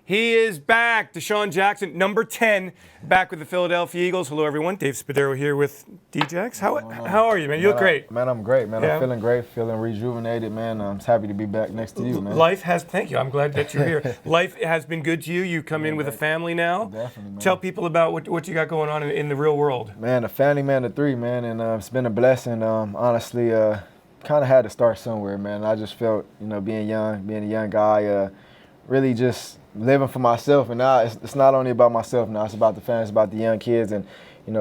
He is back. DeSean Jackson, number 10, back with the Philadelphia Eagles. Hello, everyone. Dave Spadaro here with D-Jax. How are you, man? You look great. Man, I'm great, man. Yeah. I'm feeling great, feeling rejuvenated, man. I'm happy to be back next to you, man. Thank you. I'm glad that you're here. Life has been good to you. You come in with a family now. Definitely, man. Tell people about what you got going on in the real world. Man, a family man of three, man, and it's been a blessing. Honestly, kind of had to start somewhere, man. I just felt, being a young guy, really just living for myself, and now it's not only about myself now, it's about the fans, it's about the young kids, and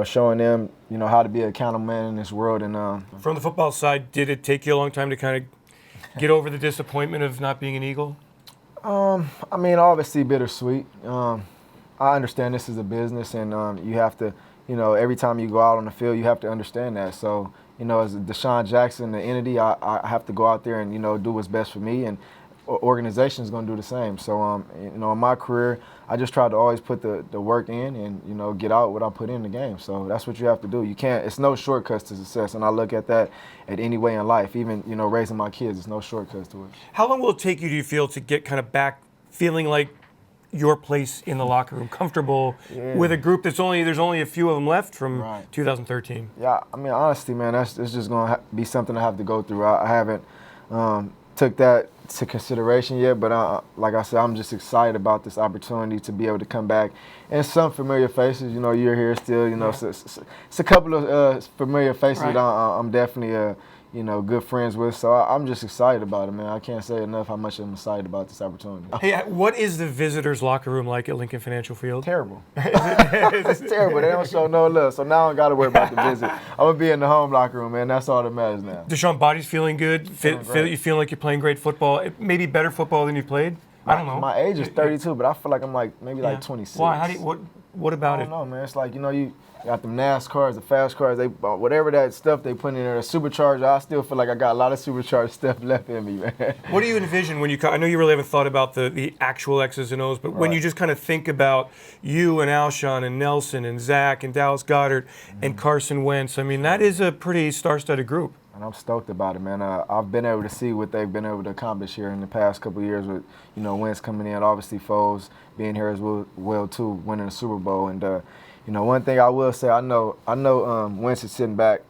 showing them how to be an accountable man in this world. And from the football side, did it take you a long time to kind of get over the disappointment of not being an Eagle? I mean, obviously bittersweet. I understand this is a business, and you have to, every time you go out on the field, you have to understand that. So as DeSean Jackson, the entity, I have to go out there and do what's best for me, and organization is going to do the same. So, in my career, I just try to always put the work in and, get out what I put in the game. So that's what you have to do. You can't, it's no shortcuts to success. And I look at that at any way in life, even, raising my kids, there's no shortcuts to it. How long will it take you, do you feel, to get kind of back feeling like your place in the locker room, comfortable with a group there's only a few of them left from 2013? Yeah, I mean, honestly, man, it's just going to be something I have to go through. I haven't took that to consideration yet, but like I said, I'm just excited about this opportunity to be able to come back. And some familiar faces, you're here still, it's a couple of familiar faces that I'm definitely, good friends with. So I'm just excited about it, man. I can't say enough how much I'm excited about this opportunity. Hey, what is the visitors' locker room like at Lincoln Financial Field? Terrible. It's terrible. They don't show no love. So now I don't got to worry about the visit. I'm going to be in the home locker room, man. That's all that matters now. DeSean, body's feeling good? You feel like you're playing great football? Maybe better football than you played? I don't know. My age is 32, but I feel like I'm maybe 26. Why? What about it? I don't know, man. It's like, you got them NASCARs, the fast cars, they whatever that stuff they put in there, a supercharger. I still feel like I got a lot of supercharged stuff left in me, man. What do you envision when I know you really haven't thought about the actual X's and O's, but when you just kind of think about you and Alshon and Nelson and Zach and Dallas Goedert and Carson Wentz, I mean, that is a pretty star-studded group. And I'm stoked about it, man. I've been able to see what they've been able to accomplish here in the past couple of years with, Wentz coming in, obviously Foles being here as well too, winning the Super Bowl. And, one thing I will say, I know Wentz is sitting back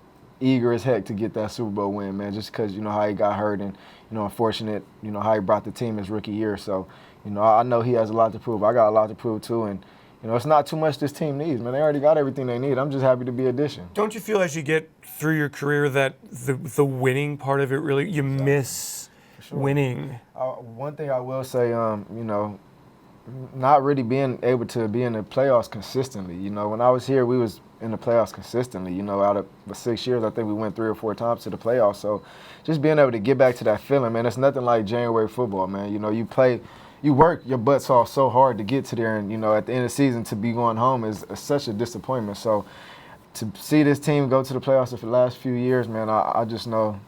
eager as heck to get that Super Bowl win, man, just because, how he got hurt and, unfortunate, how he brought the team his rookie year. So, I know he has a lot to prove. I got a lot to prove too. And, it's not too much this team needs, man. They already got everything they need. I'm just happy to be addition. Don't you feel as you get through your career that the winning part of it really, you miss winning? One thing I will say, not really being able to be in the playoffs consistently. When I was here, we was in the playoffs consistently. Out of the 6 years, I think we went 3 or 4 times to the playoffs. So just being able to get back to that feeling, man, it's nothing like January football, man. You work your butts off so hard to get to there, and at the end of the season to be going home is such a disappointment. So to see this team go to the playoffs for the last few years, man, I just know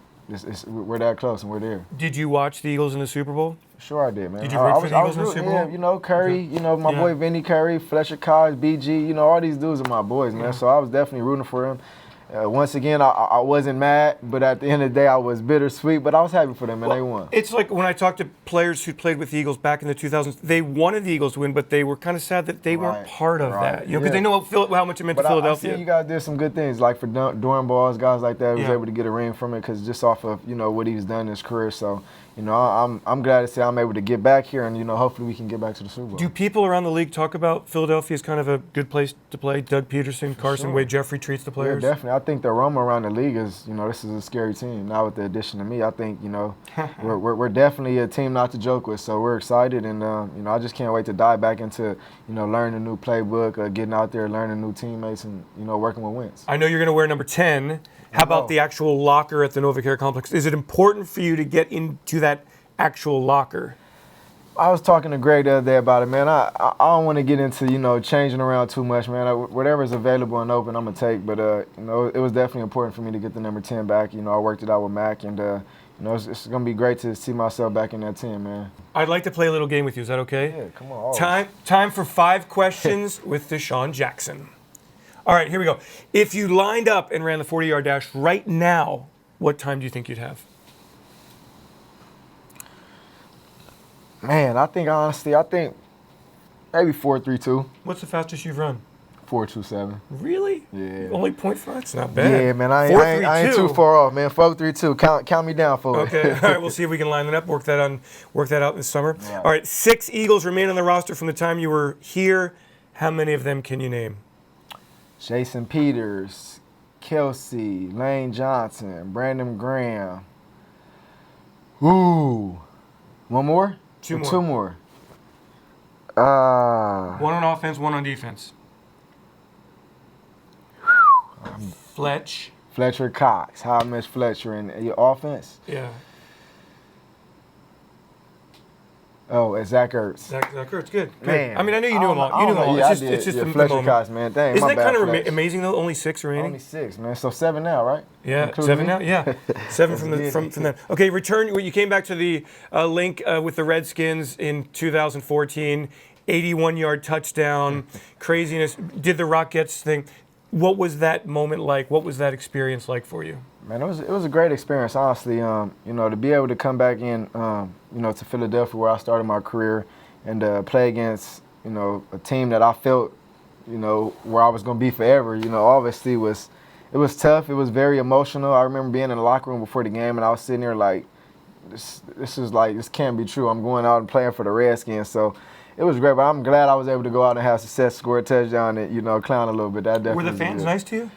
we're that close and we're there. Did you watch the Eagles in the Super Bowl? Sure I did, man. Did you root for the Eagles in the Super Bowl? Yeah, Curry, my boy Vinny Curry, Fletcher Cox, BG, all these dudes are my boys, man. So I was definitely rooting for them. Once again, I wasn't mad, but at the end of the day, I was bittersweet, but I was happy for them, and they won. It's like when I talked to players who played with the Eagles back in the 2000s, they wanted the Eagles to win, but they were kind of sad that they weren't part of that. Because they know how much it meant to Philadelphia. I see you guys did some good things, like for Doran Balls, guys like that, was able to get a ring from it, because just off of, what he's done in his career. So, I'm glad to say I'm able to get back here, and, hopefully we can get back to the Super Bowl. Do people around the league talk about Philadelphia as kind of a good place to play? Doug Peterson, Carson Wade, Jeffrey treats the players? Yeah, definitely. I think the aroma around the league is, this is a scary team. Now with the addition of me, I think, we're definitely a team not to joke with. So we're excited, and, I just can't wait to dive back into, learning a new playbook, getting out there, learning new teammates, and, working with Wentz. I know you're going to wear number 10. How about the actual locker at the NovaCare Complex? Is it important for you to get into that actual locker? I was talking to Greg the other day about it, man. I don't want to get into, changing around too much, man. Whatever's available and open, I'm going to take. But, it was definitely important for me to get the number 10 back. I worked it out with Mac, and, it's going to be great to see myself back in that 10, man. I'd like to play a little game with you. Is that okay? Yeah, come on. Always. Time for 5 questions with DeSean Jackson. All right, here we go. If you lined up and ran the 40-yard dash right now, what time do you think you'd have? Man, I think Maybe 4.32. What's the fastest you've run? 4.27. Really? Yeah. Only 0.5? That's not bad. Yeah, man, I ain't too far off, man. 4.32. Count me down for it. Okay, all right, we'll see if we can line it up, work that out this summer. Right. All right, 6 Eagles remain on the roster from the time you were here. How many of them can you name? Jason Peters, Kelsey, Lane Johnson, Brandon Graham. Ooh. One more? Two more. Two more. One on offense, one on defense. Fletcher Cox. How I miss Fletcher in your offense? Yeah. Oh, and Zach Ertz. Zach Ertz, good. Man. I mean, I knew you knew them all. You knew them all. Yeah, It's just the Fletcher moment. Cox, man. Dang, Isn't my that kind of bad, amazing though? Only 6 remaining. Only 6, man. So 7 now, right? Yeah, Including 7 me? now. Yeah, 7 from them. Okay, return. You came back to the link with the Redskins in 2014. 81-yard touchdown, craziness. Did the Rockettes thing? What was that moment like? What was that experience like for you? Man, it was a great experience, honestly. You know, to be able to come back in, you know, to Philadelphia where I started my career, and play against, you know, a team that I felt, you know, where I was going to be forever. You know, obviously it was tough. It was very emotional. I remember being in the locker room before the game, and I was sitting there like, this can't be true. I'm going out and playing for the Redskins. So it was great, but I'm glad I was able to go out and have success, score a touchdown, and, you know, clown a little bit. That definitely Were the fans nice to you?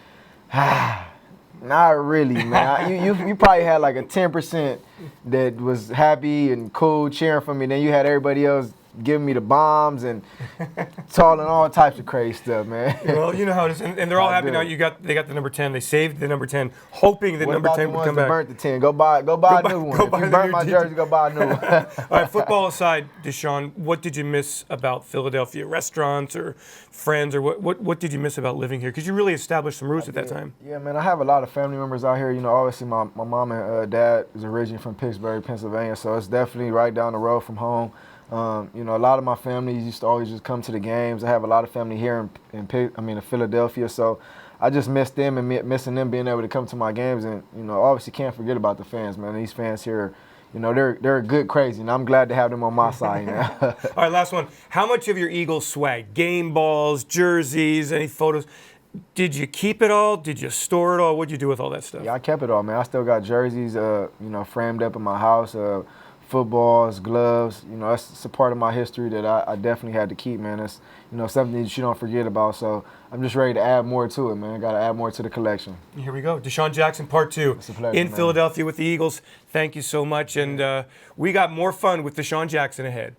Not really, man. You probably had like a 10% that was happy and cool cheering for me. Then you had everybody else giving me the bombs and calling all types of crazy stuff, man. Well, you know how it is, and they're all happy now. They got the number 10. They saved the number 10, hoping that What number about 10 the would ones come that back. burnt the 10? Go buy a new one. If you burnt my jersey, go buy a new one. All right, football aside, DeSean, what did you miss about Philadelphia? Restaurants or friends, or what did you miss about living here? Because you really established some roots at that time. Yeah, man, I have a lot of family members out here. You know, obviously my mom and dad is originally from Pittsburgh, Pennsylvania, so it's definitely right down the road from home. You know, a lot of my family used to always just come to the games. I have a lot of family here in Philadelphia, so I just miss them and missing them being able to come to my games. And, you know, obviously can't forget about the fans, man. These fans here, you know, they're good crazy, and I'm glad to have them on my side now. All right, last one. How much of your Eagles swag, game balls, jerseys, any photos, did you keep it all? Did you store it all? What'd you do with all that stuff? Yeah, I kept it all, man. I still got jerseys, you know, framed up in my house, footballs, gloves. You know, that's a part of my history that I definitely had to keep, man. It's, you know, something that you don't forget about. So I'm just ready to add more to it, man. Got to add more to the collection. Here we go. DeSean Jackson, part 2. It's a pleasure, in man. Philadelphia with the Eagles. Thank you so much. And we got more fun with DeSean Jackson ahead.